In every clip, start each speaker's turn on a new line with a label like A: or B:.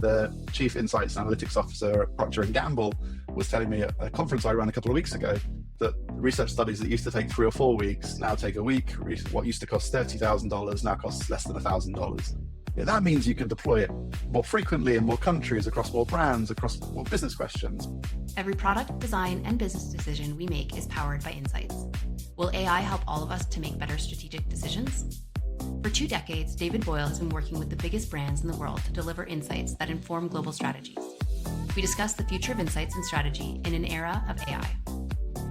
A: The Chief Insights and Analytics Officer at Procter & Gamble was telling me at a conference I ran a couple of weeks ago that research studies that used to take 3 or 4 weeks now take a week. What used to cost $30,000 now costs less than $1,000. Yeah, that means you can deploy it more frequently in more countries, across more brands, across more business questions.
B: Every product, design, and business decision we make is powered by insights. Will AI help all of us to make better strategic decisions? For 2 decades, David Boyle has been working with the biggest brands in the world to deliver insights that inform global strategies. We discuss the future of insights and strategy in an era of AI.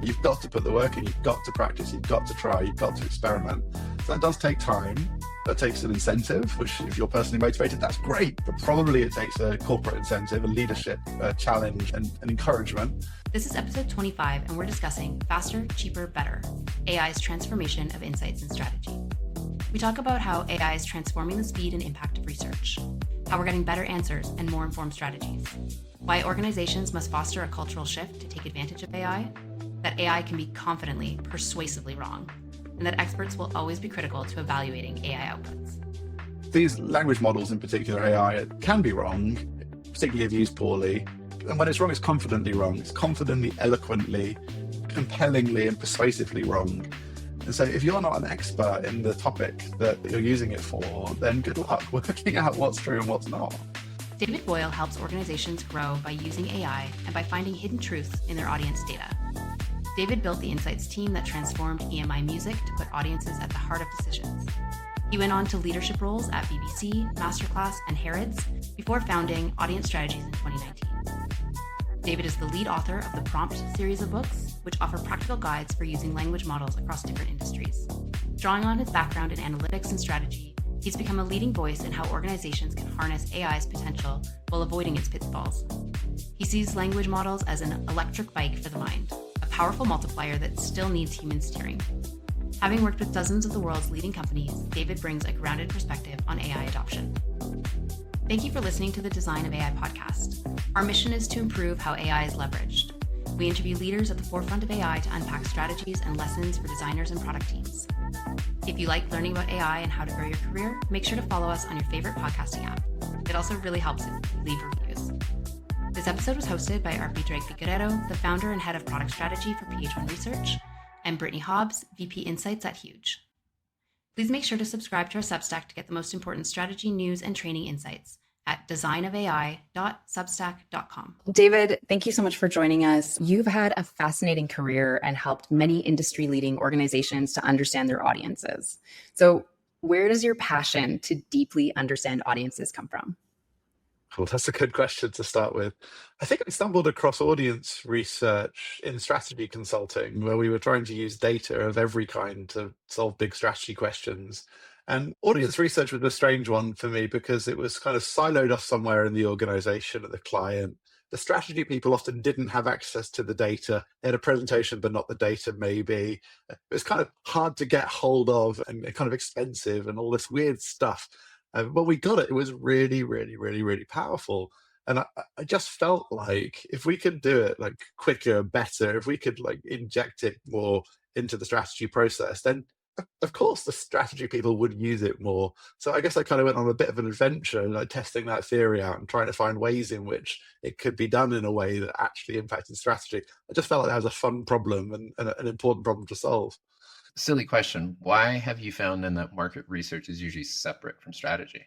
A: You've got to put the work in, you've got to practice, you've got to try, you've got to experiment. So that does take time. That takes an incentive, which if you're personally motivated, that's great. But probably it takes a corporate incentive, a leadership challenge, and an encouragement.
B: This is episode 25, and we're discussing Faster, Cheaper, Better, AI's transformation of insights and strategy. We talk about how AI is transforming the speed and impact of research, how we're getting better answers and more informed strategies, why organizations must foster a cultural shift to take advantage of AI, that AI can be confidently, persuasively wrong, and that experts will always be critical to evaluating AI outputs.
A: These language models, in particular AI, can be wrong, particularly if used poorly. And when it's wrong, it's confidently wrong. It's confidently, eloquently, compellingly, and persuasively wrong. And so if you're not an expert in the topic that you're using it for, then good luck working out what's true and what's not.
B: David Boyle helps organizations grow by using AI and by finding hidden truths in their audience data. David built the insights team that transformed EMI Music to put audiences at the heart of decisions. He went on to leadership roles at BBC, Masterclass, and Harrods before founding Audience Strategies in 2019. David is the lead author of the Prompt series of books, which offer practical guides for using language models across different industries. Drawing on his background in analytics and strategy, he's become a leading voice in how organizations can harness AI's potential while avoiding its pitfalls. He sees language models as an electric bike for the mind, a powerful multiplier that still needs human steering. Having worked with dozens of the world's leading companies, David brings a grounded perspective on AI adoption. Thank you for listening to the Design of AI podcast. Our mission is to improve how AI is leveraged. We interview leaders at the forefront of AI to unpack strategies and lessons for designers and product teams. If you like learning about AI and how to grow your career, make sure to follow us on your favorite podcasting app. It also really helps if you leave reviews. This episode was hosted by RP Drake Figueredo, the founder and head of product strategy for PH1 Research, and Brittany Hobbs, VP Insights at Huge. Please make sure to subscribe to our Substack to get the most important strategy, news, and training insights at designofai.substack.com.
C: David, thank you so much for joining us. You've had a fascinating career and helped many industry-leading organizations to understand their audiences. So where does your passion to deeply understand audiences come from?
A: Well, that's a good question to start with. I think I stumbled across audience research in strategy consulting, where we were trying to use data of every kind to solve big strategy questions. And audience research was a strange one for me because it was kind of siloed off somewhere in the organization at the client. The strategy people often didn't have access to the data. They had a presentation, but not the data, maybe. It was kind of hard to get hold of and kind of expensive and all this weird stuff. But we got it. It was really, really, really, really powerful. And I just felt like if we could do it like quicker, better, if we could like inject it more into the strategy process, then of course the strategy people would use it more. So I guess I kind of went on a bit of an adventure, like testing that theory out and trying to find ways in which it could be done in a way that actually impacted strategy. I just felt like that was a fun problem and an important problem to solve.
D: Silly question. Why have you found then that market research is usually separate from strategy?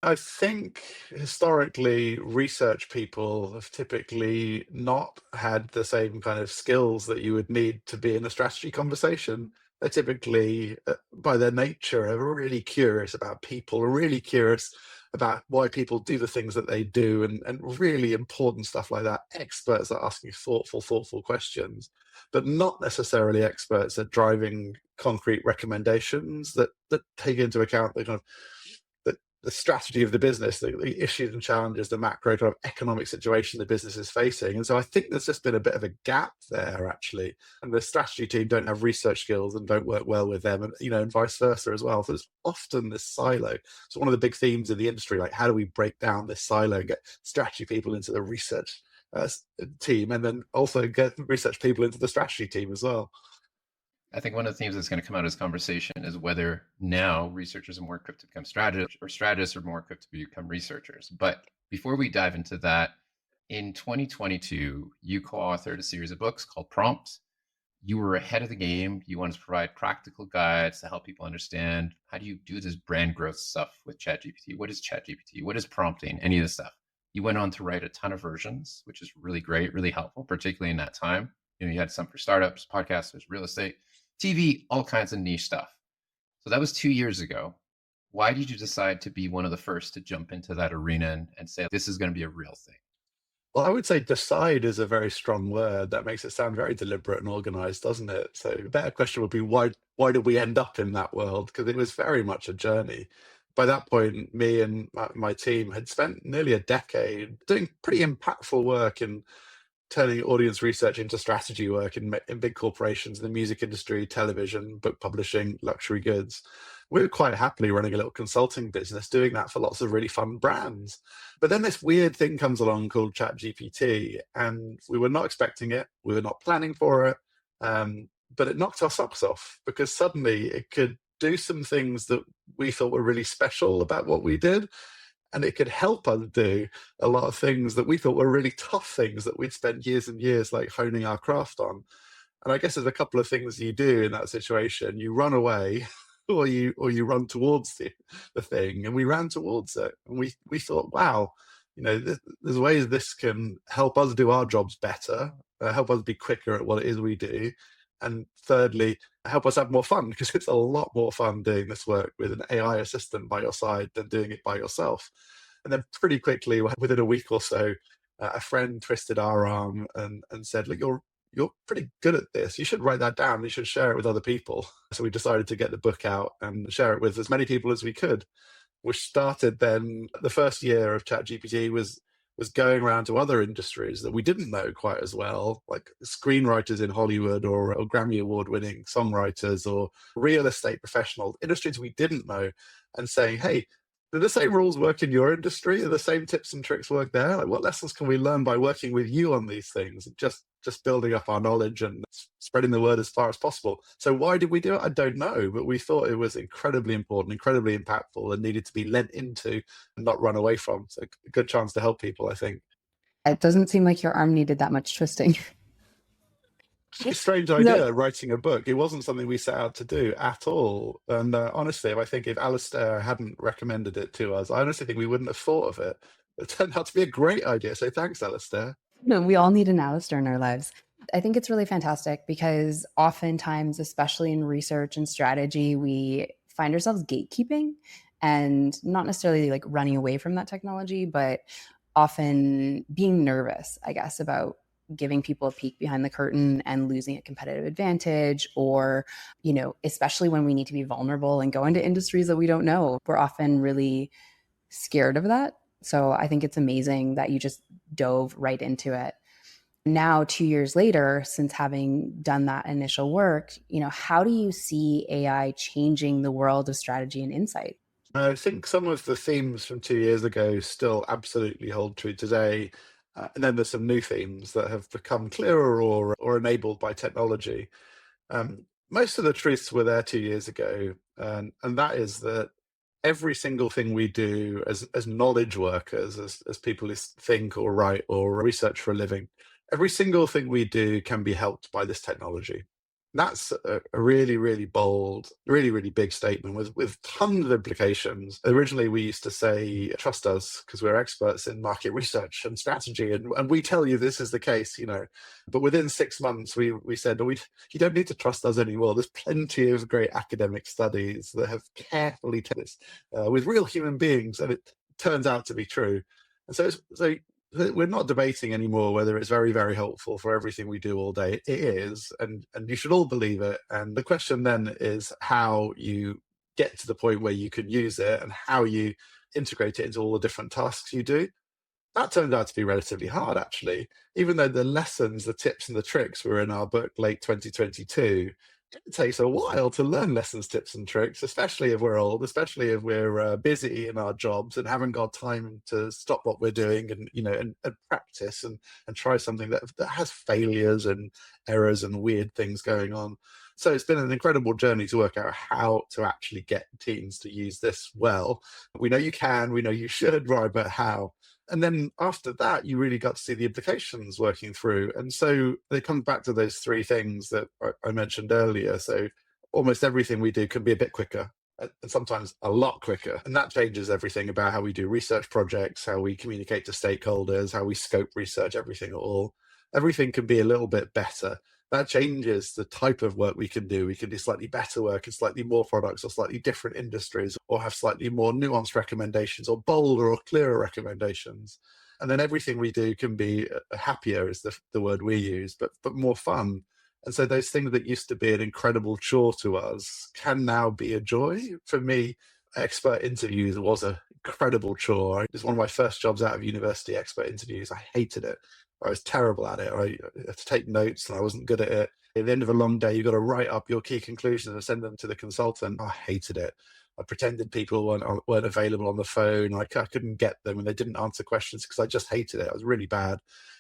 A: I think historically, research people have typically not had the same kind of skills that you would need to be in a strategy conversation. They're typically, by their nature, are really curious about people, are really curious about why people do the things that they do, and really important stuff like that. Experts are asking thoughtful questions, but not necessarily experts at driving concrete recommendations that take into account the kind of the strategy of the business, the issues and challenges, the macro kind of economic situation the business is facing. And so I think there's just been a bit of a gap there, actually. And the strategy team don't have research skills and don't work well with them, and and vice versa as well. So there's often this silo. So one of the big themes in the industry, like how do we break down this silo and get strategy people into the research team, and then also get research people into the strategy team as well.
D: I think one of the themes that's going to come out of this conversation is whether now researchers are more equipped to become strategists, or strategists are more equipped to become researchers. But before we dive into that, in 2022, you co-authored a series of books called Prompts. You were ahead of the game. You wanted to provide practical guides to help people understand, how do you do this brand growth stuff with ChatGPT? What is ChatGPT? What is prompting? Any of this stuff. You went on to write a ton of versions, which is really great, really helpful, particularly in that time. You had some for startups, podcasters, real estate, TV, all kinds of niche stuff. So that was 2 years ago. Why did you decide to be one of the first to jump into that arena and say, this is going to be a real thing?
A: Well, I would say decide is a very strong word. That makes it sound very deliberate and organized, doesn't it? So a better question would be, why did we end up in that world? Because it was very much a journey. By that point, me and my team had spent nearly a decade doing pretty impactful work in turning audience research into strategy work in big corporations in the music industry, television, book publishing, luxury goods. We were quite happily running a little consulting business, doing that for lots of really fun brands. But then this weird thing comes along called ChatGPT, and we were not expecting it. We were not planning for it. But it knocked our socks off because suddenly it could do some things that we thought were really special about what we did. And it could help us do a lot of things that we thought were really tough things that we'd spent years and years like honing our craft on. And I guess there's a couple of things you do in that situation. You run away or you run towards the thing. And we ran towards it. And we thought, wow, there's ways this can help us do our jobs better, help us be quicker at what it is we do. And thirdly, help us have more fun, because it's a lot more fun doing this work with an AI assistant by your side than doing it by yourself. And then pretty quickly, within a week or so, a friend twisted our arm and said, look, you're pretty good at this. You should write that down. You should share it with other people. So we decided to get the book out and share it with as many people as we could, which started then. The first year of ChatGPT was going around to other industries that we didn't know quite as well, like screenwriters in Hollywood or Grammy Award-winning songwriters or real estate professionals, industries we didn't know, and saying, hey, do the same rules work in your industry? Do the same tips and tricks work there? Like, what lessons can we learn by working with you on these things? Just building up our knowledge and spreading the word as far as possible. So why did we do it? I don't know, but we thought it was incredibly important, incredibly impactful, and needed to be lent into and not run away from. So a good chance to help people, I think.
C: It doesn't seem like your arm needed that much twisting.
A: It's a strange idea, writing a book. It wasn't something we set out to do at all. And honestly, I think if Alistair hadn't recommended it to us, I honestly think we wouldn't have thought of it. It turned out to be a great idea. So thanks, Alistair.
C: No, we all need an Alistair in our lives. I think it's really fantastic because oftentimes, especially in research and strategy, we find ourselves gatekeeping and not necessarily like running away from that technology, but often being nervous, I guess, about giving people a peek behind the curtain and losing a competitive advantage, or, especially when we need to be vulnerable and go into industries that we don't know, we're often really scared of that. So I think it's amazing that you just dove right into it. Now, 2 years later, since having done that initial work, how do you see AI changing the world of strategy and insight?
A: I think some of the themes from 2 years ago still absolutely hold true today. And then there's some new themes that have become clearer or enabled by technology. Most of the truths were there 2 years ago. And that is that every single thing we do as knowledge workers, as people who think or write or research for a living, every single thing we do can be helped by this technology. That's a really, really bold, really, really big statement with tons of implications. Originally, we used to say, trust us, because we're experts in market research and strategy, and we tell you this is the case, But within 6 months, we said, you don't need to trust us anymore. There's plenty of great academic studies that have carefully tested this with real human beings, and it turns out to be true. And so we're not debating anymore whether it's very, very helpful for everything we do all day. It is, and you should all believe it. And the question then is how you get to the point where you can use it and how you integrate it into all the different tasks you do. That turned out to be relatively hard, actually. Even though the lessons, the tips and the tricks were in our book late 2022, It takes a while to learn lessons, tips, and tricks, especially if we're old, especially if we're busy in our jobs and haven't got time to stop what we're doing and and practice and try something that has failures and errors and weird things going on. So it's been an incredible journey to work out how to actually get teams to use this well. We know you can, we know you should, right? But how? And then after that, you really got to see the implications working through. And so it comes back to those three things that I mentioned earlier. So almost everything we do can be a bit quicker and sometimes a lot quicker. And that changes everything about how we do research projects, how we communicate to stakeholders, how we scope research, everything at all. Everything can be a little bit better. That changes the type of work we can do. We can do slightly better work in slightly more products or slightly different industries, or have slightly more nuanced recommendations or bolder or clearer recommendations. And then everything we do can be happier, is the word we use, but more fun. And so those things that used to be an incredible chore to us can now be a joy. For me, expert interviews was an incredible chore. It was one of my first jobs out of university, expert interviews. I hated it. I was terrible at it. I had to take notes and I wasn't good at it. At the end of a long day, you've got to write up your key conclusions and send them to the consultant. I hated it. I pretended people weren't available on the phone. I couldn't get them and they didn't answer questions because I just hated it. I was really bad.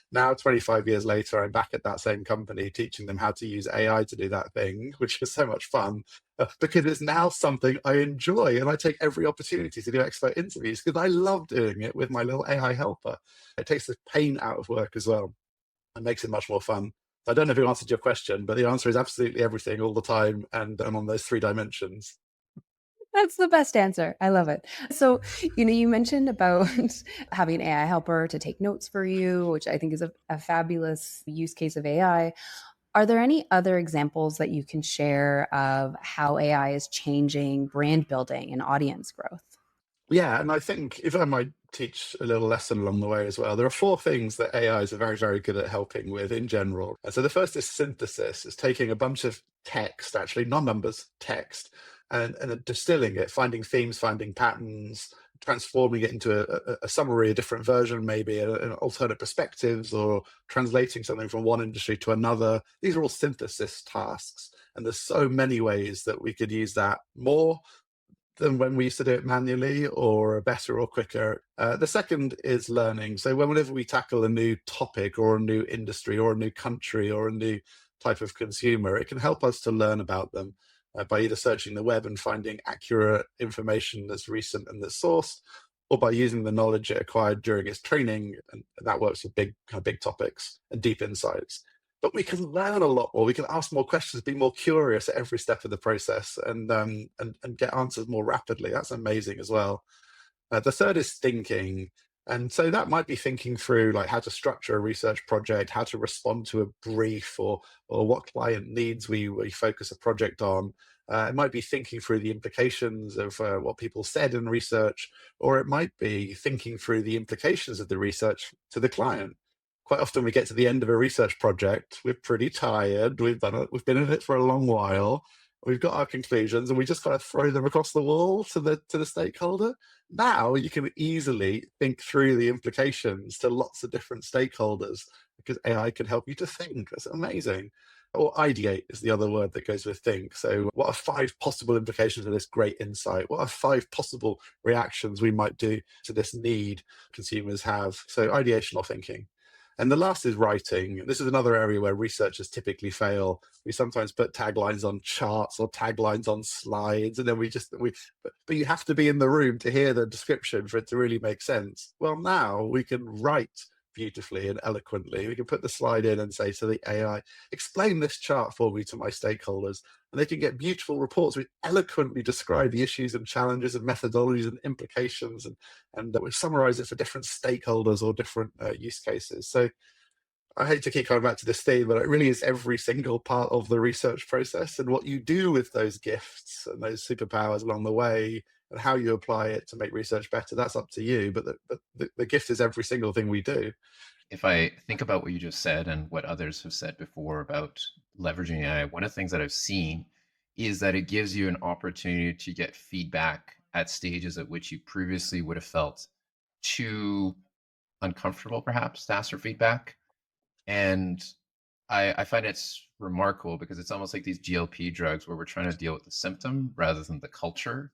A: Now, 25 years later, I'm back at that same company teaching them how to use AI to do that thing, which is so much fun because it's now something I enjoy. And I take every opportunity to do expert interviews because I love doing it with my little AI helper. It takes the pain out of work as well and makes it much more fun. I don't know if you answered your question, but the answer is absolutely everything all the time and on those three dimensions.
C: That's the best answer. I love it. So, you mentioned about having an AI helper to take notes for you, which I think is a fabulous use case of AI. Are there any other examples that you can share of how AI is changing brand building and audience growth?
A: Yeah, and I think if I might teach a little lesson along the way as well, there are four things that AIs are very, very good at helping with in general. And so the first is synthesis. It's taking a bunch of text, actually, non-numbers, text, and then distilling it, finding themes, finding patterns, transforming it into a summary, a different version, maybe an alternate perspectives, or translating something from one industry to another. These are all synthesis tasks. And there's so many ways that we could use that more than when we used to do it manually, or better or quicker. The second is learning. So whenever we tackle a new topic or a new industry or a new country or a new type of consumer, it can help us to learn about them by either searching the web and finding accurate information that's recent and that's sourced, or by using the knowledge it acquired during its training. And that works with big topics and deep insights. But we can learn a lot more. We can ask more questions, be more curious at every step of the process, and get answers more rapidly. That's amazing as well. The third is thinking. And so that might be thinking through like how to structure a research project, how to respond to a brief, or what client needs we focus a project on. It might be thinking through the implications of what people said in research, or it might be thinking through the implications of the research to the client. Quite often we get to the end of a research project, we're pretty tired, we've been in it for a long while, we've got our conclusions, and we just kind of throw them across the wall to the stakeholder. Now you can easily think through the implications to lots of different stakeholders because AI can help you to think. That's amazing. Or ideate is the other word that goes with think. So what are five possible implications of this great insight? What are five possible reactions we might do to this need consumers have? So ideational thinking. And the last is writing. This is another area where researchers typically fail. We sometimes put taglines on charts or taglines on slides, and then but you have to be in the room to hear the description for it to really make sense. Well, now we can write beautifully and eloquently. We can put the slide in and say to the AI, explain this chart for me to my stakeholders. And they can get beautiful reports which eloquently describe the issues and challenges and methodologies and implications, and we summarize it for different stakeholders or different use cases. So I hate to keep coming back to this theme, but it really is every single part of the research process, and what you do with those gifts and those superpowers along the way and how you apply it to make research better, that's up to you. But the gift is every single thing we do.
D: If I think about what you just said and what others have said before about leveraging AI, one of the things that I've seen is that it gives you an opportunity to get feedback at stages at which you previously would have felt too uncomfortable, perhaps, to ask for feedback. And I find it's remarkable because it's almost like these GLP drugs where we're trying to deal with the symptom rather than the culture.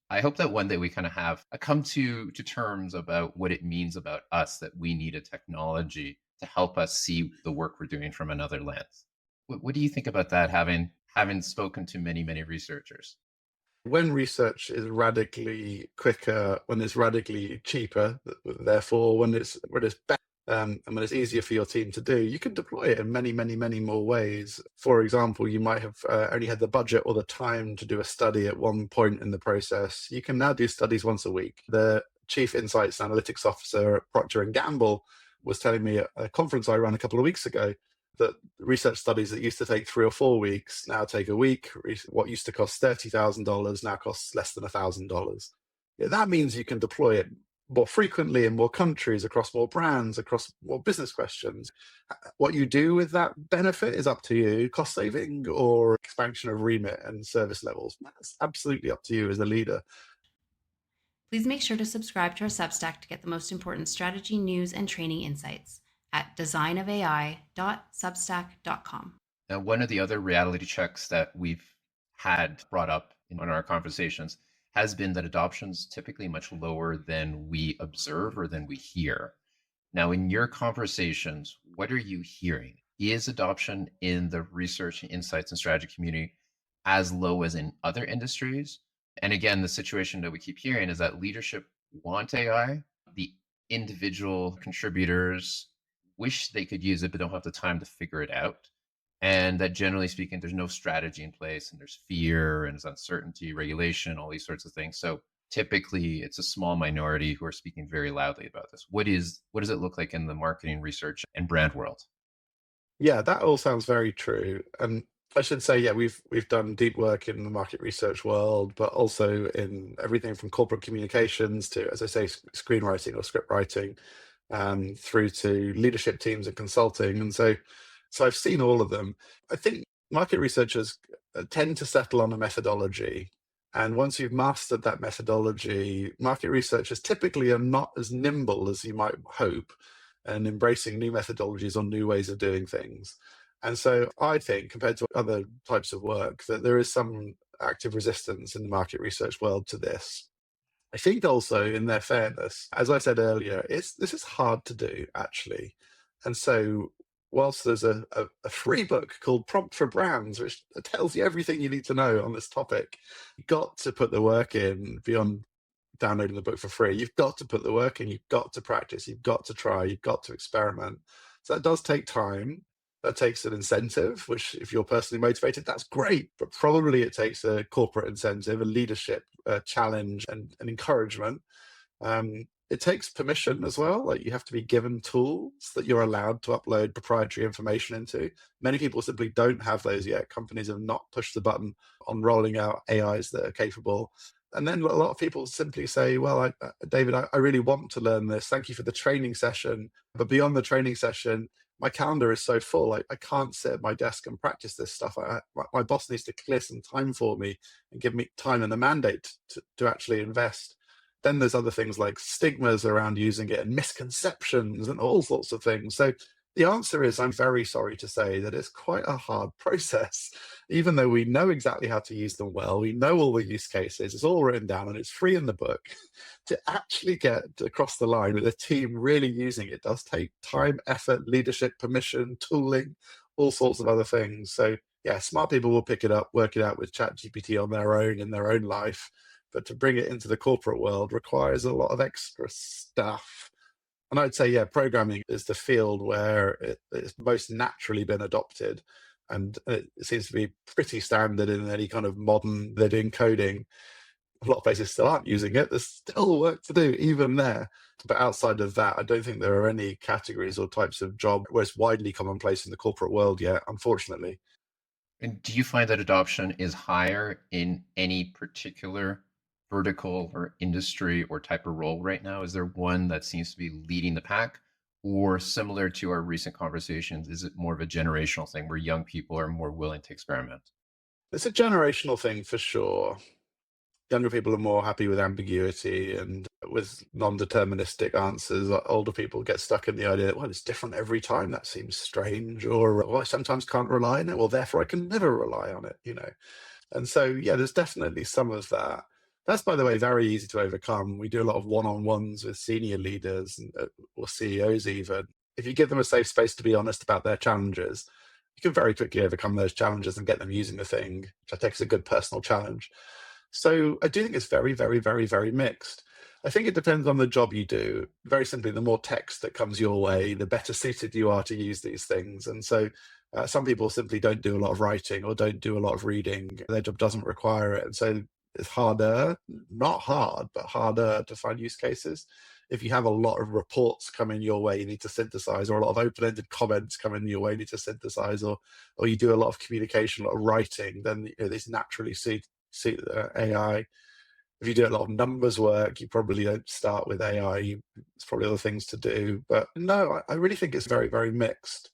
D: I hope that one day we kind of have come to terms about what it means about us that we need a technology to help us see the work we're doing from another lens. What do you think about that? Having spoken to many researchers.
A: When research is radically quicker, when it's radically cheaper, therefore when it's better, and when it's easier for your team to do, you can deploy it in many more ways. For example, you might have only had the budget or the time to do a study at one point in the process. You can now do studies once a week. The chief insights analytics officer at Procter and Gamble was telling me at a conference I ran a couple of weeks ago that research studies that used to take 3 or 4 weeks now take a week. What used to cost $30,000 now costs less than $1,000. Yeah, that means you can deploy it more frequently in more countries, across more brands, across more business questions. What you do with that benefit is up to you. Cost saving or expansion of remit and service levels, that's absolutely up to you as a leader.
B: Please make sure to subscribe to our Substack to get the most important strategy, news, and training insights at designofai.substack.com.
D: Now, one of the other reality checks that we've had brought up in our conversations has been that adoption's typically much lower than we observe or than we hear. Now, in your conversations, what are you hearing? Is adoption in the research, insights, and strategy community as low as in other industries? And again, the situation that we keep hearing is that leadership want AI. The individual contributors wish they could use it, but don't have the time to figure it out. And that generally speaking, there's no strategy in place, and there's fear and there's uncertainty, regulation, all these sorts of things. So typically it's a small minority who are speaking very loudly about this. What does it look like in the marketing, research, and brand world?
A: Yeah, that all sounds very true. And I should say, yeah, we've done deep work in the market research world, but also in everything from corporate communications to, as I say, screenwriting or script writing, through to leadership teams and consulting. And so I've seen all of them. I think market researchers tend to settle on a methodology. And once you've mastered that methodology, market researchers typically are not as nimble as you might hope and embracing new methodologies or new ways of doing things. And so I think, compared to other types of work, that there is some active resistance in the market research world to this. I think also, in their fairness, as I said earlier, this is hard to do, actually. And so whilst there's a free book called Prompt for Brands, which tells you everything you need to know on this topic, you've got to put the work in beyond downloading the book for free. You've got to put the work in, you've got to practice, you've got to try, you've got to experiment. So that does take time. That takes an incentive, which if you're personally motivated, that's great. But probably it takes a corporate incentive, a leadership challenge and an encouragement. It takes permission as well. Like, you have to be given tools that you're allowed to upload proprietary information into. Many people simply don't have those yet. Companies have not pushed the button on rolling out AIs that are capable. And then a lot of people simply say, well, David, I really want to learn this. Thank you for the training session. But beyond the training session, my calendar is so full. I can't sit at my desk and practice this stuff. My boss needs to clear some time for me and give me time and a mandate to actually invest. Then there's other things like stigmas around using it and misconceptions and all sorts of things. So the answer is, I'm very sorry to say that it's quite a hard process. Even though we know exactly how to use them well, we know all the use cases, it's all written down and it's free in the book. To actually get across the line with a team really using it does take time, effort, leadership, permission, tooling, all sorts of other things. So yeah, smart people will pick it up, work it out with ChatGPT on their own in their own life. But to bring it into the corporate world requires a lot of extra stuff. And I'd say, yeah, programming is the field where it's most naturally been adopted. And it seems to be pretty standard in any kind of modern, they're doing coding. A lot of places still aren't using it. There's still work to do, even there. But outside of that, I don't think there are any categories or types of job where it's widely commonplace in the corporate world yet, unfortunately.
D: And do you find that adoption is higher in any particular vertical or industry or type of role right now? Is there one that seems to be leading the pack? Or similar to our recent conversations, is it more of a generational thing where young people are more willing to experiment?
A: It's a generational thing for sure. Younger people are more happy with ambiguity and with non-deterministic answers. Older people get stuck in the idea that, well, it's different every time. That seems strange. Or, well, I sometimes can't rely on it. Well, therefore I can never rely on it. And so, yeah, there's definitely some of that. That's, by the way, very easy to overcome. We do a lot of one-on-ones with senior leaders or CEOs even. If you give them a safe space to be honest about their challenges, you can very quickly overcome those challenges and get them using the thing, which I take as a good personal challenge. So I do think it's very, very, very, very mixed. I think it depends on the job you do. Very simply, the more text that comes your way, the better suited you are to use these things. And so some people simply don't do a lot of writing or don't do a lot of reading. Their job doesn't require it. And so it's harder, not hard, but harder to find use cases. If you have a lot of reports coming your way, you need to synthesize, or a lot of open-ended comments coming your way, you need to synthesize, or you do a lot of communication, a lot of writing, then these naturally suit AI. If you do a lot of numbers work, you probably don't start with AI. It's probably other things to do. But no, I really think it's very, very mixed.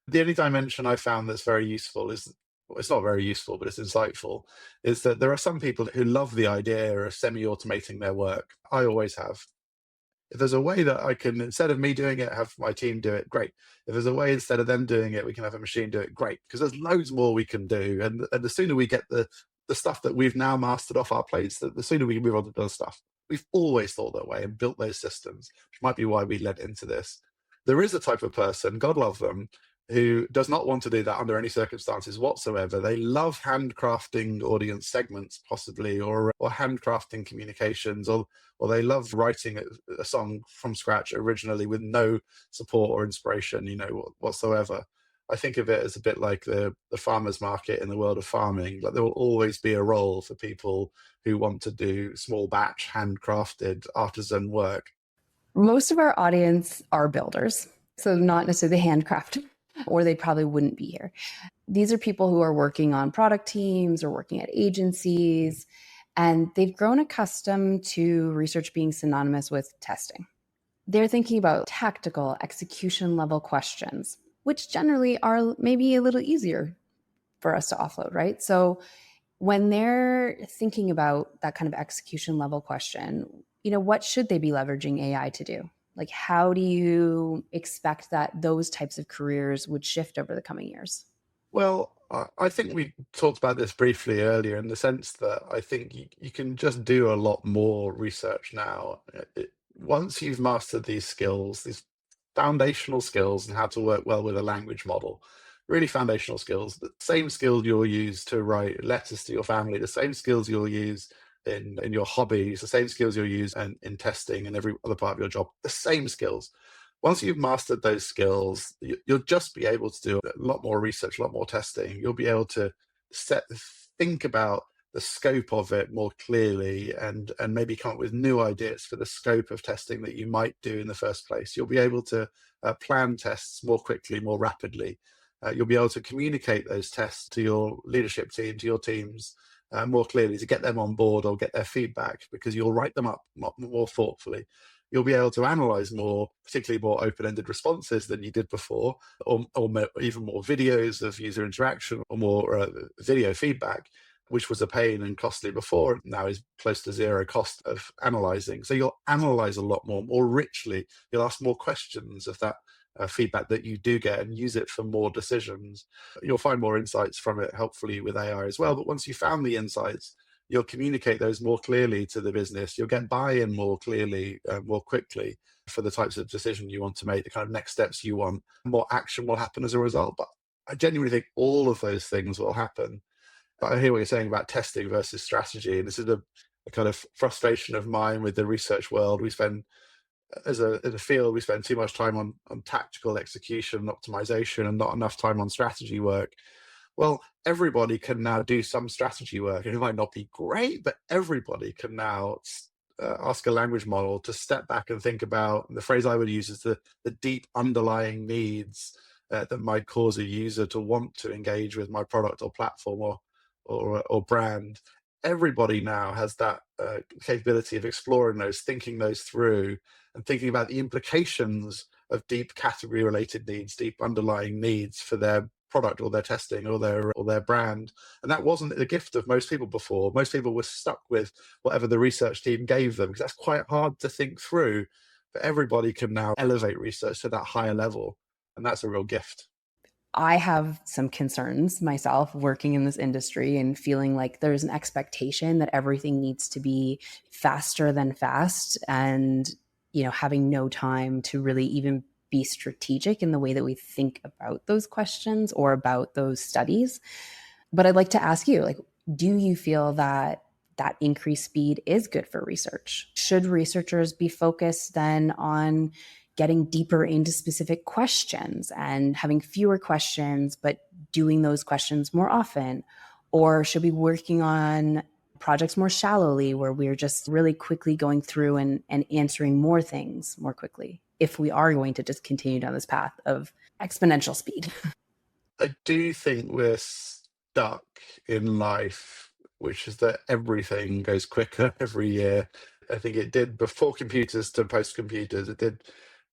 A: The only dimension I found that's very useful is, well, it's not very useful, but it's insightful, is that there are some people who love the idea of semi-automating their work. I always have. If there's a way that I can, instead of me doing it, have my team do it, great. If there's a way instead of them doing it, we can have a machine do it, great. Because there's loads more we can do. And the sooner we get the stuff that we've now mastered off our plates, the sooner we can move on to other stuff. We've always thought that way and built those systems, which might be why we led into this. There is a type of person, God love them, who does not want to do that under any circumstances whatsoever. They love handcrafting audience segments, possibly, or handcrafting communications, or they love writing a song from scratch originally with no support or inspiration, whatsoever. I think of it as a bit like the farmer's market in the world of farming. Like, there will always be a role for people who want to do small batch, handcrafted artisan work.
C: Most of our audience are builders, so not necessarily handcrafted, or they probably wouldn't be here. These are people who are working on product teams or working at agencies, and they've grown accustomed to research being synonymous with testing. They're thinking about tactical execution level questions, which generally are maybe a little easier for us to offload, right? So when they're thinking about that kind of execution level question, what should they be leveraging AI to do? Like, how do you expect that those types of careers would shift over the coming years?
A: Well, I think we talked about this briefly earlier, in the sense that I think you can just do a lot more research now. Once you've mastered these skills, these foundational skills, and how to work well with a language model, really foundational skills, the same skills you'll use to write letters to your family, the same skills you'll use in your hobbies, the same skills you'll use in testing and every other part of your job, the same skills. Once you've mastered those skills, you'll just be able to do a lot more research, a lot more testing. You'll be able to think about the scope of it more clearly, and maybe come up with new ideas for the scope of testing that you might do in the first place. You'll be able to plan tests more quickly, more rapidly. You'll be able to communicate those tests to your leadership team, to your teams, more clearly, to get them on board or get their feedback, because you'll write them up more thoughtfully. You'll be able to analyze more, particularly more open-ended responses than you did before, or even more videos of user interaction, or more video feedback, which was a pain and costly before, now is close to zero cost of analyzing. So you'll analyze a lot more richly. You'll ask more questions of that feedback that you do get, and use it for more decisions. You'll find more insights from it, helpfully, with AI as well. But once you found the insights, you'll communicate those more clearly to the business. You'll get buy-in more clearly, more quickly, for the types of decision you want to make, the kind of next steps you want. More action will happen as a result. But I genuinely think all of those things will happen. But I hear what you're saying about testing versus strategy. And this is a kind of frustration of mine with the research world. We spend, as a field, we spend too much time on tactical execution and optimization, and not enough time on strategy work. Well, everybody can now do some strategy work, and it might not be great, but everybody can now ask a language model to step back and think about, and the phrase I would use is the deep underlying needs that might cause a user to want to engage with my product or platform or brand. Everybody now has that capability of exploring those, thinking those through, and thinking about the implications of deep category related needs, deep underlying needs for their product or their testing or their brand. And that wasn't the gift of most people before. Most people were stuck with whatever the research team gave them, because that's quite hard to think through. But everybody can now elevate research to that higher level, and that's a real gift.
C: I have some concerns myself working in this industry and feeling like there's an expectation that everything needs to be faster than fast, and having no time to really even be strategic in the way that we think about those questions or about those studies. But I'd like to ask you, like, do you feel that increased speed is good for research? Should researchers be focused then on getting deeper into specific questions and having fewer questions, but doing those questions more often? Or should we be working on projects more shallowly, where we're just really quickly going through and answering more things more quickly, if we are going to just continue down this path of exponential speed?
A: I do think we're stuck in life, which is that everything goes quicker every year. I think it did before computers to post computers. It did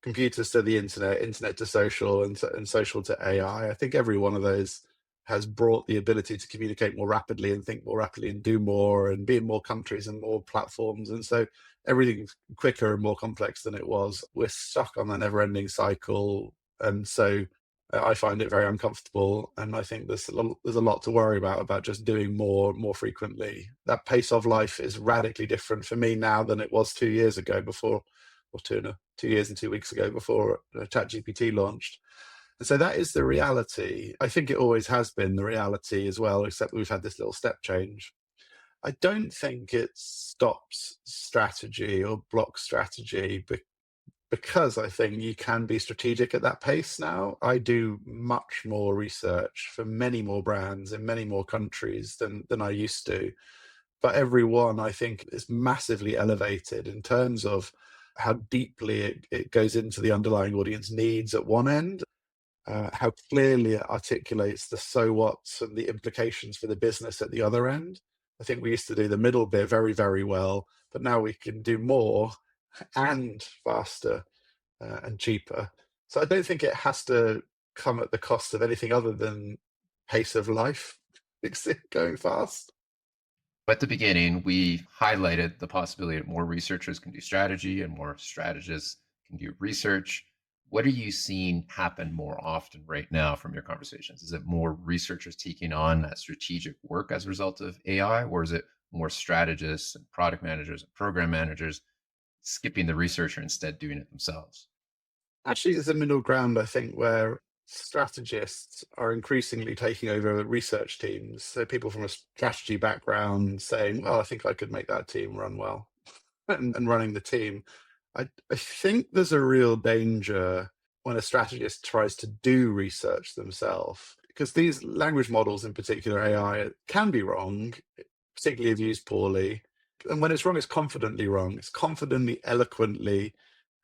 A: computers to the internet, internet to social, and social to AI. I think every one of those has brought the ability to communicate more rapidly and think more rapidly and do more and be in more countries and more platforms. And so everything's quicker and more complex than it was. We're stuck on that never-ending cycle. And so I find it very uncomfortable, and I think there's a lot to worry about just doing more frequently. That pace of life is radically different for me now than it was 2 years ago, before, or 2 years and 2 weeks ago, before ChatGPT launched. And so that is the reality. I think it always has been the reality as well, except we've had this little step change. I don't think it stops strategy or blocks strategy, because I think you can be strategic at that pace now. I do much more research for many more brands in many more countries than I used to. But every one, I think, is massively elevated in terms of how deeply it goes into the underlying audience needs at one end, how clearly it articulates the so whats and the implications for the business at the other end. I think we used to do the middle bit very, very well, but now we can do more and faster and cheaper. So I don't think it has to come at the cost of anything other than pace of life going fast.
D: At the beginning, we highlighted the possibility that more researchers can do strategy and more strategists can do research. What are you seeing happen more often right now from your conversations? Is it more researchers taking on that strategic work as a result of AI, or is it more strategists and product managers and program managers skipping the researcher, instead doing it themselves?
A: Actually, there's a middle ground, I think, where strategists are increasingly taking over research teams. So people from a strategy background saying, well, I think I could make that team run well, and running the team. I think there's a real danger when a strategist tries to do research themselves, because these language models, in particular AI, can be wrong, particularly if used poorly. And when it's wrong, it's confidently wrong. It's confidently, eloquently,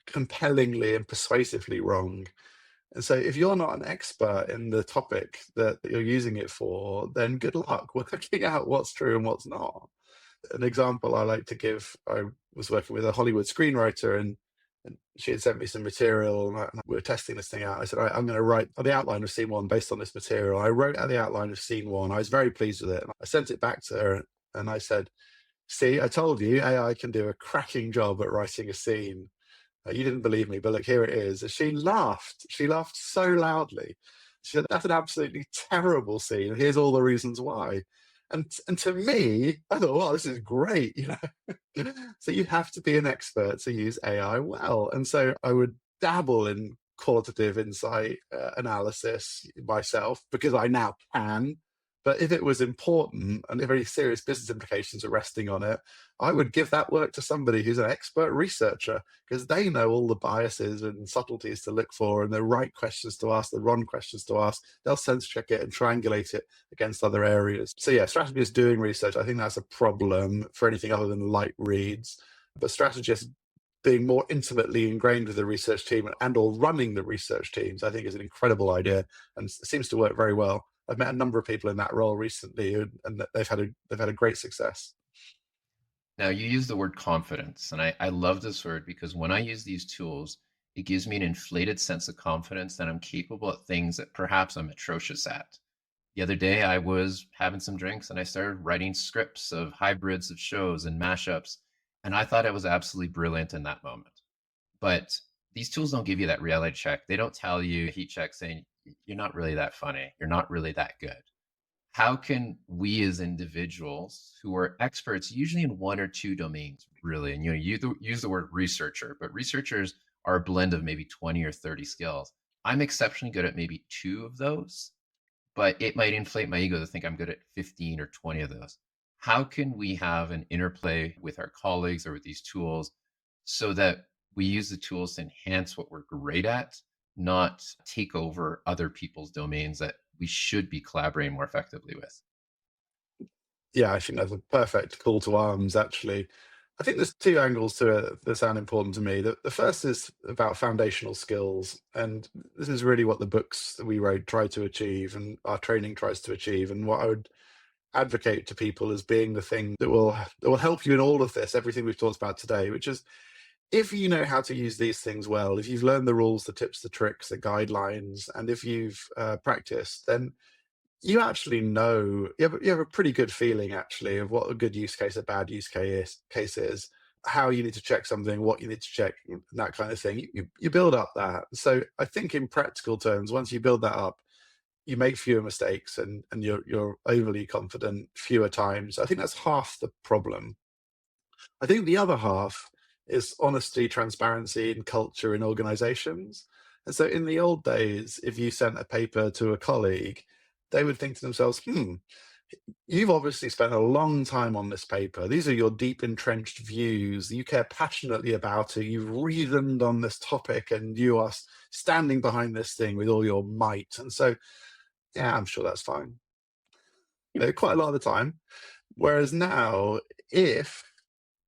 A: compellingly, and persuasively wrong. And so if you're not an expert in the topic that you're using it for, then good luck working out what's true and what's not. An example I like to give, I was working with a Hollywood screenwriter, and she had sent me some material, and we were testing this thing out. I said, all right, I'm going to write the outline of scene one based on this material. I wrote out the outline of scene one. I was very pleased with it. And I sent it back to her, and I said, see, I told you AI can do a cracking job at writing a scene. You didn't believe me, but look, here it is. And she laughed. She laughed so loudly. She said, that's an absolutely terrible scene. Here's all the reasons why. And to me, I thought, well, this is great. So you have to be an expert to use AI well. And so I would dabble in qualitative insight analysis myself, because I now can. But if it was important and if very serious business implications are resting on it, I would give that work to somebody who's an expert researcher, because they know all the biases and subtleties to look for and the right questions to ask, the wrong questions to ask. They'll sense check it and triangulate it against other areas. So yeah, strategists doing research, I think that's a problem for anything other than light reads. But strategists being more intimately ingrained with the research team and or running the research teams, I think is an incredible idea, and seems to work very well. I've met a number of people in that role recently, and they've had a great success.
D: Now, you use the word confidence, and I love this word because when I use these tools, It gives me an inflated sense of confidence that I'm capable at things that perhaps I'm atrocious at. The other day, I was having some drinks and I started writing scripts of hybrids of shows and mashups. And I thought I was absolutely brilliant in that moment. But these tools don't give you that reality check. They don't tell you heat check saying, you're not really that funny. You're not really that good. How can we as individuals who are experts, usually in one or two domains, really, and you use the word researcher, but researchers are a blend of maybe 20 or 30 skills. I'm exceptionally good at maybe two of those, but it might inflate my ego to think I'm good at 15 or 20 of those. How can we have an interplay with our colleagues or with these tools so that we use the tools to enhance what we're great at, not take over other people's domains that we should be collaborating more effectively with?
A: Yeah, I think that's a perfect call to arms, actually. I think there's two angles to it that sound important to me. The first is about foundational skills. And this is really what the books that we wrote try to achieve and our training tries to achieve. And what I would advocate to people as being the thing that will help you in all of this, everything we've talked about today, which is if you know how to use these things well, if you've learned the rules, the tips, the tricks, the guidelines, and if you've practiced, then you actually know you have a pretty good feeling actually of what a good use case, a bad case is, how you need to check something, what you need to check, that kind of thing. You build up that. So I think in practical terms, once you build that up, you make fewer mistakes and you're overly confident fewer times. I think that's half the problem. I think the other half is honesty, transparency, and culture in organizations. And so in the old days, if you sent a paper to a colleague, they would think to themselves, you've obviously spent a long time on this paper. These are your deep entrenched views. You care passionately about it. You've reasoned on this topic and you are standing behind this thing with all your might. And so, yeah, I'm sure that's fine. Quite a lot of the time. Whereas now, if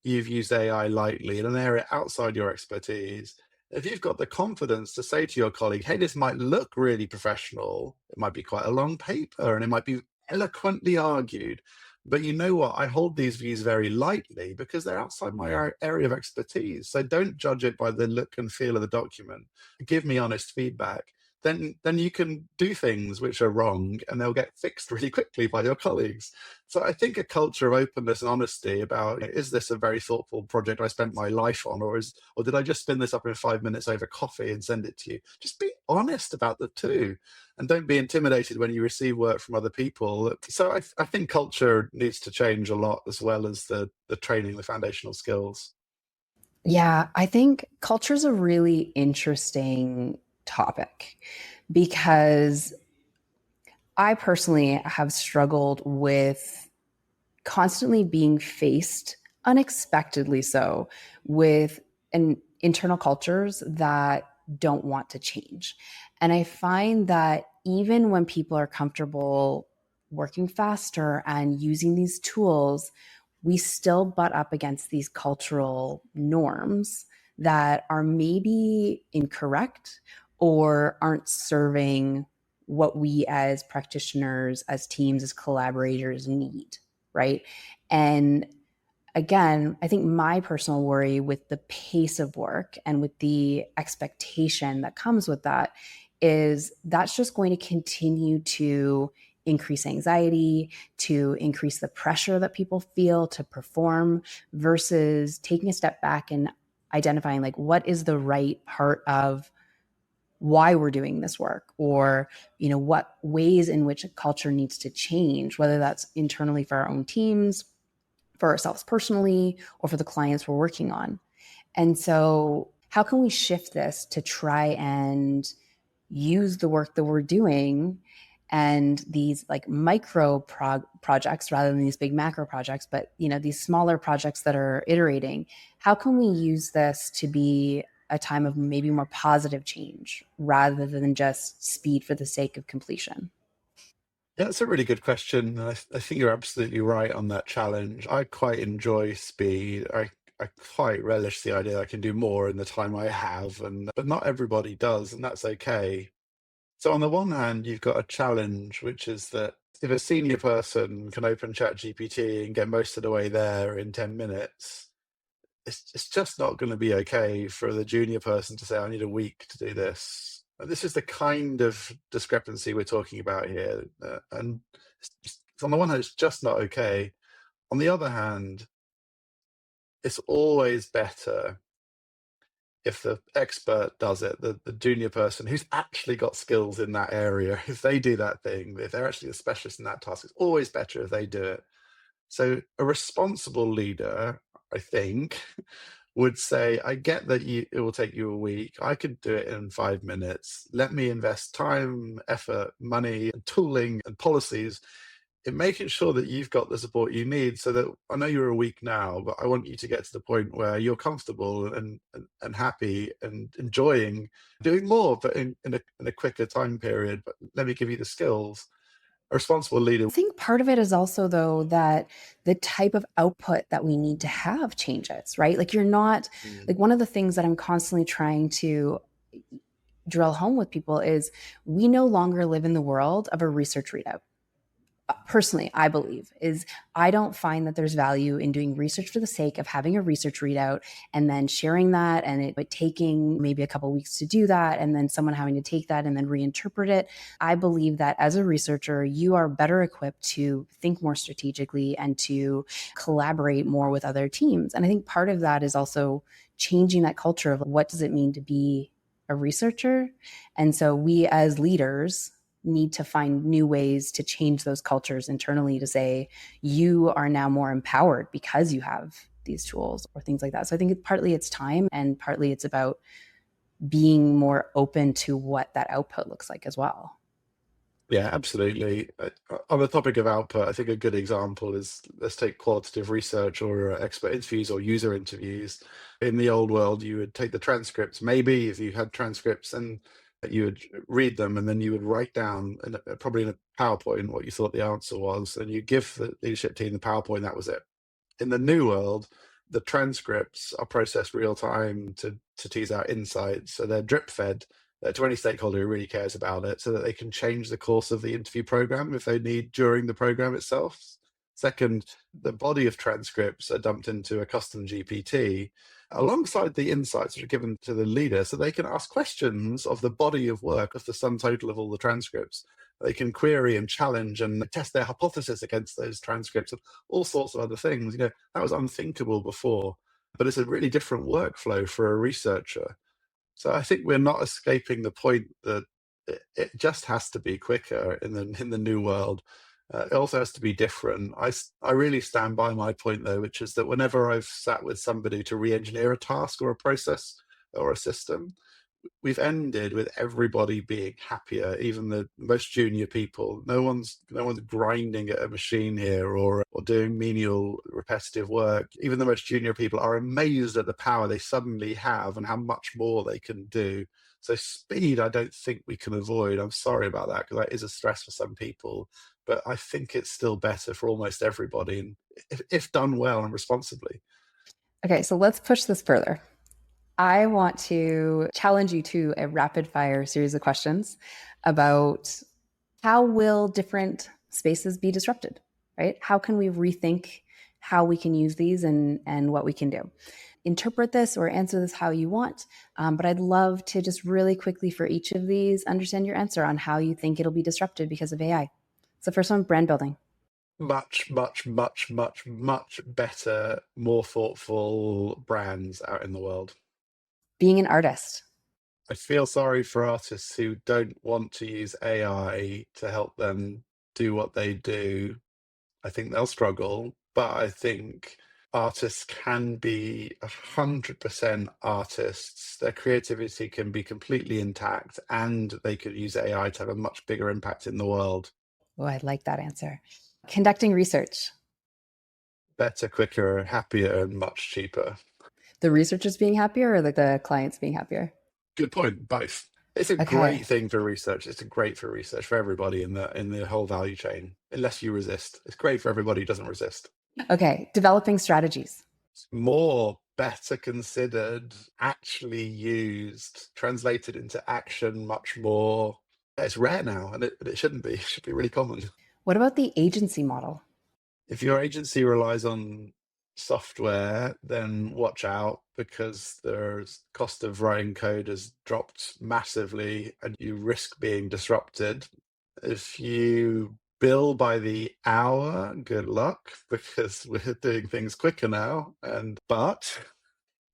A: you've used AI lightly in an area outside your expertise, if you've got the confidence to say to your colleague, hey, this might look really professional, it might be quite a long paper and it might be eloquently argued, but you know what? I hold these views very lightly because they're outside my area of expertise. So don't judge it by the look and feel of the document. Give me honest feedback. Then you can do things which are wrong and they'll get fixed really quickly by your colleagues. So I think a culture of openness and honesty about, is this a very thoughtful project I spent my life on, or did I just spin this up in 5 minutes over coffee and send it to you? Just be honest about the two, and don't be intimidated when you receive work from other people. So I think culture needs to change a lot, as well as the training, the foundational skills.
C: Yeah, I think culture is a really interesting topic because I personally have struggled with constantly being faced, unexpectedly so, with internal cultures that don't want to change. And I find that even when people are comfortable working faster and using these tools, we still butt up against these cultural norms that are maybe incorrect or aren't serving what we as practitioners, as teams, as collaborators need, right? And again, I think my personal worry with the pace of work and with the expectation that comes with that is that's just going to continue to increase anxiety, to increase the pressure that people feel to perform versus taking a step back and identifying like what is the right part of why we're doing this work, or what ways in which a culture needs to change, whether that's internally for our own teams, for ourselves personally, or for the clients we're working on. And so how can we shift this to try and use the work that we're doing and these like micro projects rather than these big macro projects, but these smaller projects that are iterating, how can we use this to be a time of maybe more positive change rather than just speed for the sake of completion?
A: Yeah, that's a really good question. And I think you're absolutely right on that challenge. I quite enjoy speed. I quite relish the idea I can do more in the time I have, but not everybody does, and that's okay. So on the one hand, you've got a challenge, which is that if a senior person can open ChatGPT and get most of the way there in 10 minutes, it's just not going to be okay for the junior person to say, I need a week to do this. And this is the kind of discrepancy we're talking about here. And on the one hand, it's just not okay. On the other hand, it's always better if the expert does it, the junior person who's actually got skills in that area, if they do that thing, if they're actually a specialist in that task, it's always better if they do it. So a responsible leader, I think, would say, I get that it will take you a week. I could do it in 5 minutes. Let me invest time, effort, money, and tooling and policies in making sure that you've got the support you need, so that I know you're a week now, but I want you to get to the point where you're comfortable and happy and enjoying doing more, but in a quicker time period. But let me give you the skills. A responsible leader.
C: I think part of it is also, though, that the type of output that we need to have changes, right? Like, you're not, like, one of the things that I'm constantly trying to drill home with people is we no longer live in the world of a research readout. Personally, I believe is I don't find that there's value in doing research for the sake of having a research readout and then sharing that, and it taking maybe a couple of weeks to do that, and then someone having to take that and then reinterpret it. I believe that as a researcher, you are better equipped to think more strategically and to collaborate more with other teams. And I think part of that is also changing that culture of what does it mean to be a researcher. And so we as leaders need to find new ways to change those cultures internally to say you are now more empowered because you have these tools or things like that. So I think partly it's time, and partly it's about being more open to what that output looks like as well.
A: Yeah, absolutely. On the topic of output, I think a good example is, let's take qualitative research or expert interviews or user interviews. In the old world, you would take the transcripts, maybe if you had transcripts, and you would read them, and then you would write down, probably in a PowerPoint, what you thought the answer was, and you give the leadership team the PowerPoint, that was it. In the new world, the transcripts are processed real time to tease out insights. So they're drip fed to any stakeholder who really cares about it, so that they can change the course of the interview program if they need during the program itself. Second, the body of transcripts are dumped into a custom GPT alongside the insights that are given to the leader, so they can ask questions of the body of work, of the sum total of all the transcripts. They can query and challenge and test their hypothesis against those transcripts and all sorts of other things. That was unthinkable before, but it's a really different workflow for a researcher. So I think we're not escaping the point that it just has to be quicker in the new world. It also has to be different. I really stand by my point, though, which is that whenever I've sat with somebody to re-engineer a task or a process or a system, we've ended with everybody being happier, even the most junior people. No one's grinding at a machine here or doing menial repetitive work. Even the most junior people are amazed at the power they suddenly have and how much more they can do. So speed, I don't think we can avoid. I'm sorry about that, because that is a stress for some people, but I think it's still better for almost everybody, and if done well and responsibly.
C: Okay, so let's push this further. I want to challenge you to a rapid fire series of questions about how will different spaces be disrupted, right? How can we rethink how we can use these and what we can do? Interpret this or answer this how you want, but I'd love to just really quickly for each of these understand your answer on how you think it'll be disrupted because of AI. So first one, brand building.
A: Much, much, much, much, much better, more thoughtful brands out in the world.
C: Being an artist.
A: I feel sorry for artists who don't want to use AI to help them do what they do. I think they'll struggle, but I think artists can be 100% artists. Their creativity can be completely intact, and they could use AI to have a much bigger impact in the world.
C: Oh, I like that answer. Conducting research.
A: Better, quicker, happier, and much cheaper.
C: The researchers being happier or the clients being happier?
A: Good point. Both. It's a great thing for research. It's great for research for everybody in the whole value chain, unless you resist. It's great for everybody who doesn't resist.
C: Okay. Developing strategies.
A: More, better considered, actually used, translated into action much more. It's rare now, and it shouldn't be. It should be really common.
C: What about the agency model?
A: If your agency relies on software, then watch out, because the cost of writing code has dropped massively and you risk being disrupted. If you bill by the hour, good luck, because we're doing things quicker now. But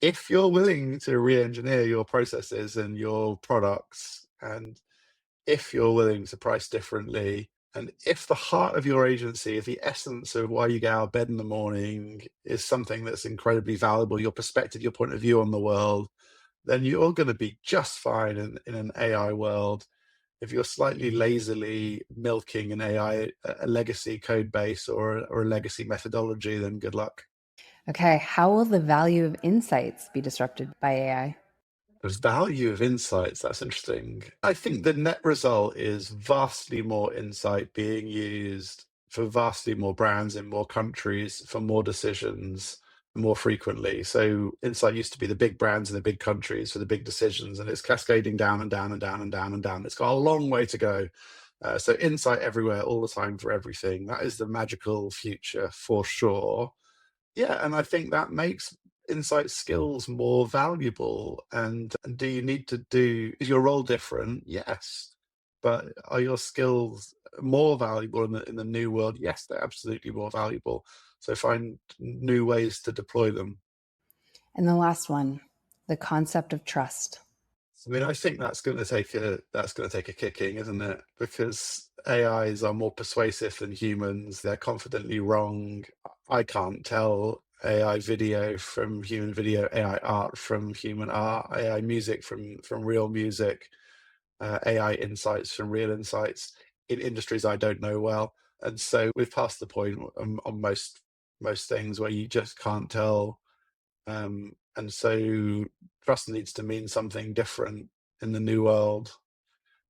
A: if you're willing to re-engineer your processes and your products, and if you're willing to price differently, and if the heart of your agency, if the essence of why you get out of bed in the morning is something that's incredibly valuable, your perspective, your point of view on the world, then you're going to be just fine in an AI world. If you're slightly lazily milking an AI, a legacy code base or a legacy methodology, then good luck.
C: Okay, how will the value of insights be disrupted by AI?
A: The value of insights, that's interesting. I think the net result is vastly more insight being used for vastly more brands in more countries for more decisions more frequently. So insight used to be the big brands in the big countries for the big decisions, and it's cascading down and down and down and down and down. It's got a long way to go. So insight everywhere, all the time, for everything. That is the magical future for sure. Yeah, and I think that makes insight skills more valuable. And do you need to do, is your role different? Yes. But are your skills more valuable in the new world? Yes, they're absolutely more valuable. So find new ways to deploy them.
C: And the last one, the concept of trust.
A: I mean, I think that's going to take a kicking, isn't it? Because AIs are more persuasive than humans. They're confidently wrong. I can't tell AI video from human video, AI art from human art, AI music from real music, AI insights from real insights in industries I don't know well. And so we've passed the point on most things where you just can't tell. And so trust needs to mean something different in the new world.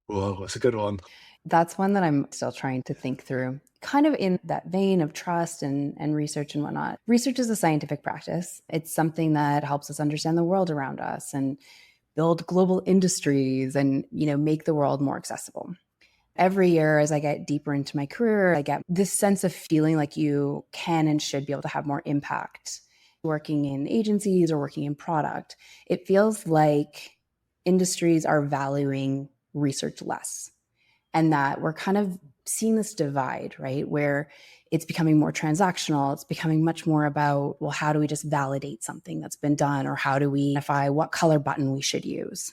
A: Whoa, that's a good one.
C: That's one that I'm still trying to think through. Kind of in that vein of trust and research and whatnot. Research is a scientific practice. It's something that helps us understand the world around us and build global industries and, make the world more accessible. Every year, as I get deeper into my career, I get this sense of feeling like you can and should be able to have more impact. Working in agencies or working in product, it feels like industries are valuing research less, and that we're kind of seeing this divide, right? Where it's becoming more transactional. It's becoming much more about, well, how do we just validate something that's been done? Or how do we identify what color button we should use?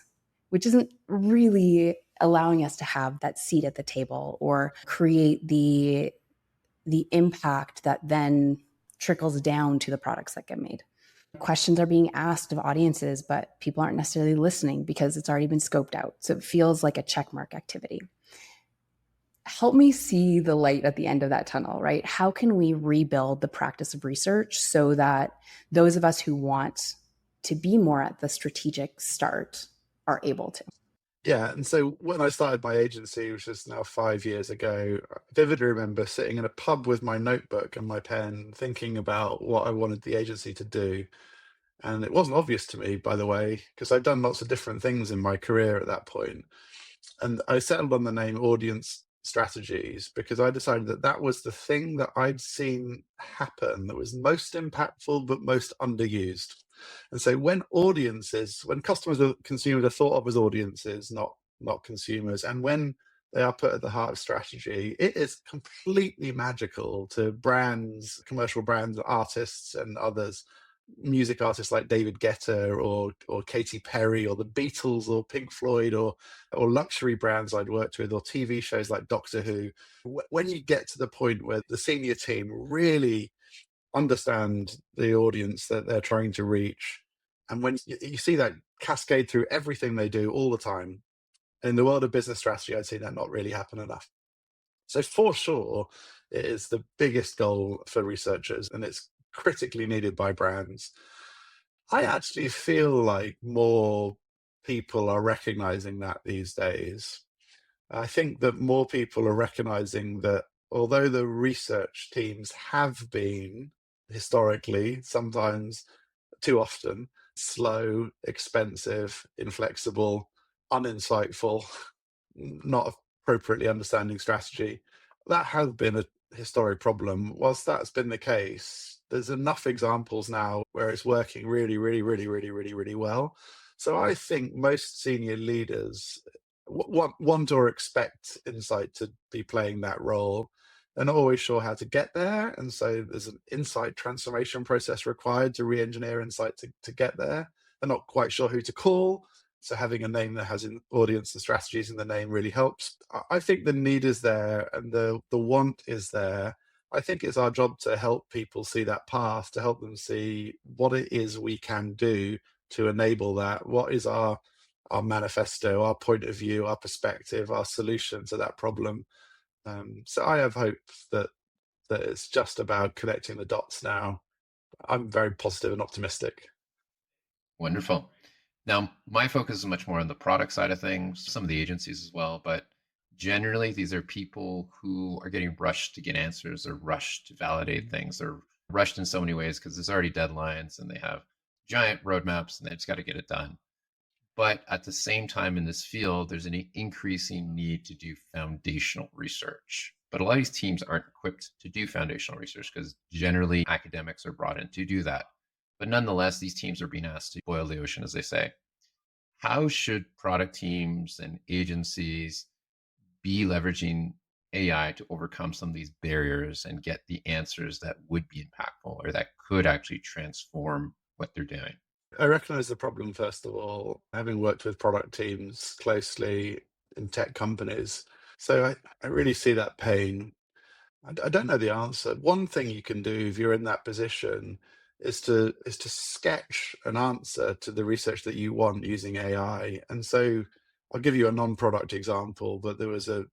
C: Which isn't really allowing us to have that seat at the table or create the impact that then trickles down to the products that get made. Questions are being asked of audiences, but people aren't necessarily listening because it's already been scoped out. So it feels like a checkmark activity. Help me see the light at the end of that tunnel, right? How can we rebuild the practice of research so that those of us who want to be more at the strategic start are able to?
A: Yeah, and so when I started my agency, which is now 5 years ago, I vividly remember sitting in a pub with my notebook and my pen, thinking about what I wanted the agency to do. And it wasn't obvious to me, by the way, because I'd done lots of different things in my career at that point. And I settled on the name Audience Strategies because I decided that that was the thing that I'd seen happen that was most impactful but most underused. And so when customers or consumers are thought of as audiences, not consumers, and when they are put at the heart of strategy, it is completely magical to brands, commercial brands, artists, and others, music artists like David Guetta or Katy Perry or the Beatles or Pink Floyd or luxury brands I'd worked with or TV shows like Doctor Who. When you get to the point where the senior team really understand the audience that they're trying to reach, and when you see that cascade through everything they do all the time, in the world of business strategy, I'd say that not really happen enough. So for sure, it is the biggest goal for researchers, and it's critically needed by brands. I actually feel like more people are recognizing that these days. I think that more people are recognizing that although the research teams have been historically, sometimes too often, slow, expensive, inflexible, uninsightful, not appropriately understanding strategy, that has been historic problem. Whilst that's been the case, there's enough examples now where it's working really, really, really, really, really, really well. So I think most senior leaders want or expect Insight to be playing that role. They're not always sure how to get there. And so there's an insight transformation process required to re-engineer Insight to get there. They're not quite sure who to call. So having a name that has an audience and strategies in the name really helps. I think the need is there and the want is there. I think it's our job to help people see that path, to help them see what it is we can do to enable that. What is our manifesto, our point of view, our perspective, our solution to that problem. So I have hope that it's just about connecting the dots now. I'm very positive and optimistic.
D: Wonderful. Now, my focus is much more on the product side of things, some of the agencies as well, but generally these are people who are getting rushed to get answers or rushed to validate things. They're rushed in so many ways because there's already deadlines and they have giant roadmaps and they just got to get it done. But at the same time, in this field, there's an increasing need to do foundational research. But a lot of these teams aren't equipped to do foundational research because generally academics are brought in to do that. But nonetheless, these teams are being asked to boil the ocean, as they say. How should product teams and agencies be leveraging AI to overcome some of these barriers and get the answers that would be impactful or that could actually transform what they're doing?
A: I recognize the problem, first of all, having worked with product teams closely in tech companies. So I really see that pain. I don't know the answer. One thing you can do if you're in that position is to sketch an answer to the research that you want using AI. And so I'll give you a non-product example, but there was a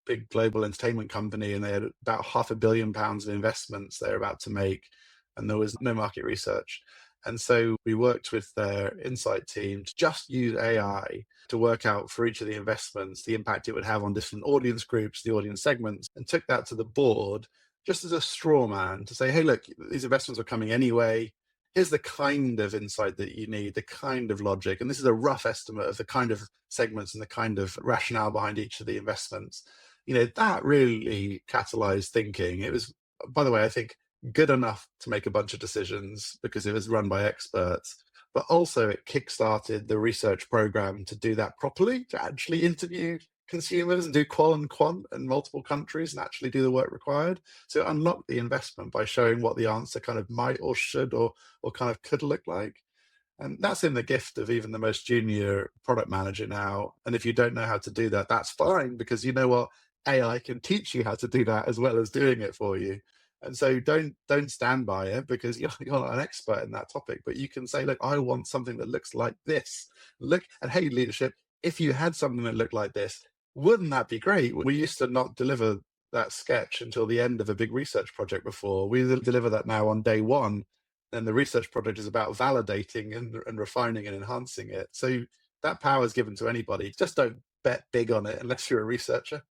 A: big global entertainment company and they had about £500 million of investments they're about to make, and there was no market research. And so we worked with their insight team to just use AI to work out for each of the investments the impact it would have on different audience groups, the audience segments, and took that to the board just as a straw man to say, hey, look, these investments are coming anyway. Here's the kind of insight that you need, the kind of logic. And this is a rough estimate of the kind of segments and the kind of rationale behind each of the investments. That really catalyzed thinking. It was, by the way, I think good enough to make a bunch of decisions because it was run by experts, but also it kickstarted the research program to do that properly, to actually interview consumers and do qual and quant in multiple countries and actually do the work required. So it unlocked the investment by showing what the answer kind of might or should or kind of could look like. And that's in the gift of even the most junior product manager now. And if you don't know how to do that, that's fine, because you know what? AI can teach you how to do that as well as doing it for you. And so don't stand by it because you're not an expert in that topic, but you can say, look, I want something that looks like this. Look, and hey, leadership, if you had something that looked like this, wouldn't that be great? We used to not deliver that sketch until the end of a big research project before. We deliver that now on day one. Then the research project is about validating and refining and enhancing it. So that power is given to anybody. Just don't bet big on it unless you're a researcher.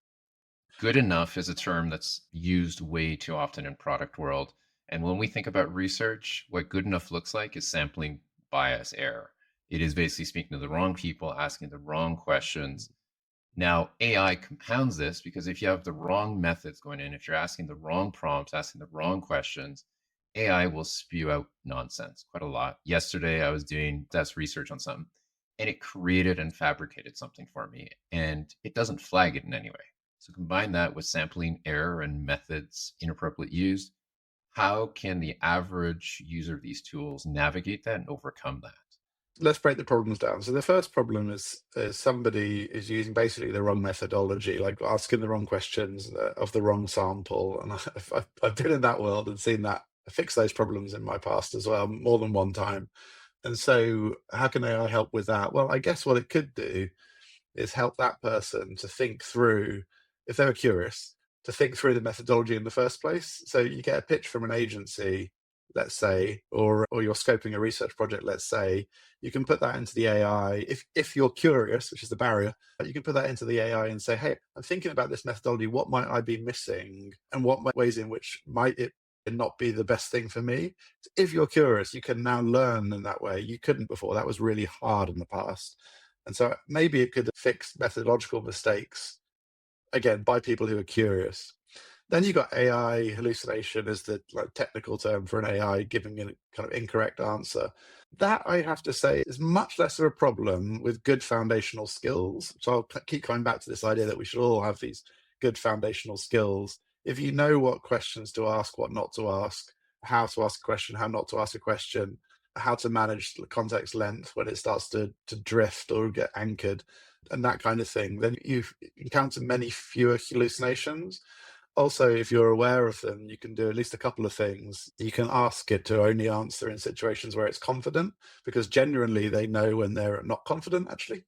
D: Good enough is a term that's used way too often in product world. And when we think about research, what good enough looks like is sampling bias error. It is basically speaking to the wrong people, asking the wrong questions. Now, AI compounds this because if you have the wrong methods going in, if you're asking the wrong prompts, asking the wrong questions, AI will spew out nonsense quite a lot. Yesterday, I was doing desk research on something and it created and fabricated something for me, and it doesn't flag it in any way. So combine that with sampling error and methods inappropriately used. How can the average user of these tools navigate that and overcome that?
A: Let's break the problems down. So the first problem is somebody is using basically the wrong methodology, like asking the wrong questions of the wrong sample. And I've been in that world and seen that fix those problems in my past as well, more than one time. And so how can AI help with that? Well, I guess what it could do is help that person to think through, if they were curious, to think through the methodology in the first place. So you get a pitch from an agency, let's say, or you're scoping a research project, let's say, you can put that into the AI. If you're curious, which is the barrier, you can put that into the AI and say, hey, I'm thinking about this methodology. What might I be missing? And what ways in which might it not be the best thing for me? If you're curious, you can now learn in that way. You couldn't before. That was really hard in the past. And so maybe it could fix methodological mistakes, again, by people who are curious. Then you got AI hallucination as the like technical term for an AI giving a kind of incorrect answer. That I have to say is much less of a problem with good foundational skills. So I'll keep coming back to this idea that we should all have these good foundational skills. If you know what questions to ask, what not to ask, how to ask a question, how not to ask a question, how to manage the context length when it starts to drift or get anchored, and that kind of thing, then you encounter many fewer hallucinations. Also, if you're aware of them, you can do at least a couple of things. You can ask it to only answer in situations where it's confident, because genuinely they know when they're not confident, actually.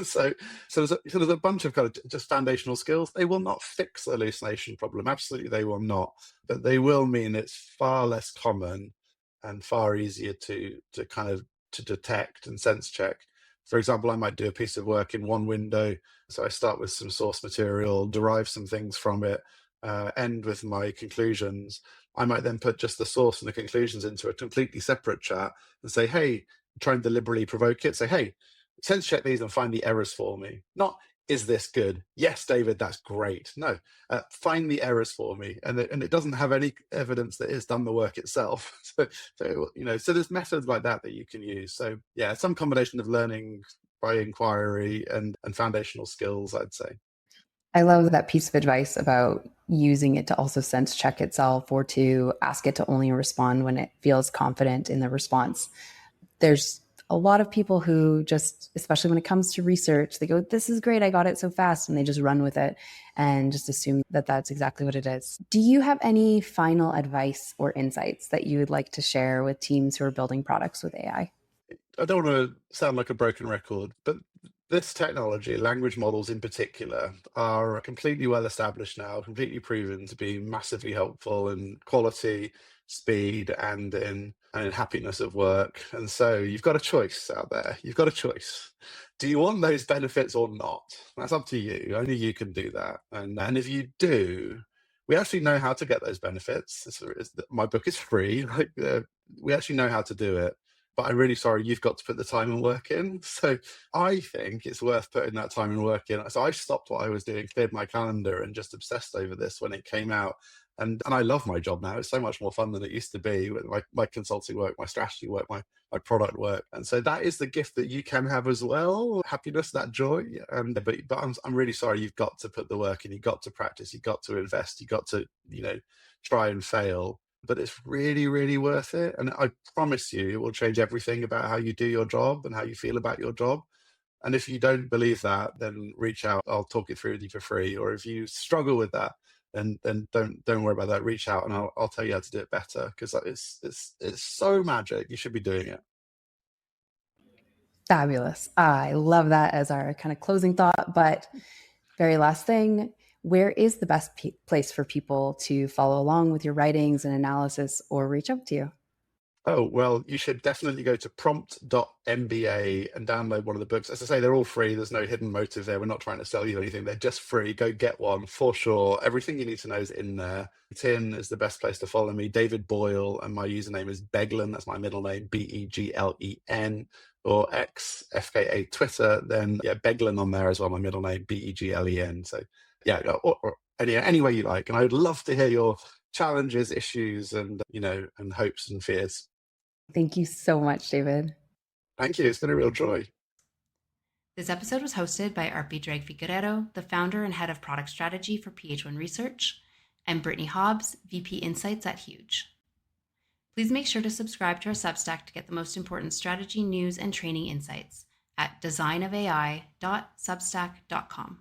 A: So, there's a bunch of kind of just foundational skills. They will not fix the hallucination problem. Absolutely, they will not. But they will mean it's far less common and far easier to kind of to detect and sense check. For example, I might do a piece of work in one window. So I start with some source material, derive some things from it, end with my conclusions. I might then put just the source and the conclusions into a completely separate chat and say, hey, try and deliberately provoke it. Say, hey, sense check these and find the errors for me. Not, is this good? Yes, David, that's great. No, find the errors for me. And it doesn't have any evidence that it's done the work itself. So there's methods like that that you can use. So yeah, some combination of learning by inquiry and foundational skills, I'd say.
C: I love that piece of advice about using it to also sense check itself or to ask it to only respond when it feels confident in the response. There's a lot of people who just, especially when it comes to research, they go, this is great, I got it so fast, and they just run with it and just assume that that's exactly what it is. Do you have any final advice or insights that you would like to share with teams who are building products with AI?
A: I don't want to sound like a broken record, but this technology, language models in particular, are completely well established now, completely proven to be massively helpful in quality, speed, and in happiness of work. And so you've got a choice out there. You've got a choice. Do you want those benefits or not? That's up to you. Only you can do that. And if you do, we actually know how to get those benefits. My book is free. We actually know how to do it, but I'm really sorry, you've got to put the time and work in. So I think it's worth putting that time and work in. So I stopped what I was doing, cleared my calendar, and just obsessed over this when it came out. And I love my job now. It's so much more fun than it used to be with my consulting work, my strategy work, my product work. And so that is the gift that you can have as well. Happiness, that joy. And but I'm really sorry, you've got to put the work in, you've got to practice, you've got to invest, you've got to, try and fail. But it's really, really worth it. And I promise you, it will change everything about how you do your job and how you feel about your job. And if you don't believe that, then reach out. I'll talk it through with you for free. Or if you struggle with that, then don't worry about that. Reach out and I'll tell you how to do it better, because it's so magic. You should be doing it.
C: Fabulous. I love that as our kind of closing thought. But very last thing, where is the best place for people to follow along with your writings and analysis or reach out to you?
A: Oh, well, you should definitely go to prompt.mba and download one of the books. As I say, they're all free. There's no hidden motive there. We're not trying to sell you anything. They're just free. Go get one for sure. Everything you need to know is in there. LinkedIn is the best place to follow me, David Boyle, and my username is Beglen. That's my middle name, Beglen, or X, FKA Twitter. Then, yeah, Beglen on there as well, my middle name, Beglen. So, yeah, or any way you like. And I would love to hear your challenges, issues, and hopes and fears.
C: Thank you so much, David.
A: Thank you. It's been a real joy.
B: This episode was hosted by Arpi Drag Figueredo, the founder and head of product strategy for PH1 Research, and Brittany Hobbs, VP Insights at Huge. Please make sure to subscribe to our Substack to get the most important strategy, news, and training insights at designofai.substack.com.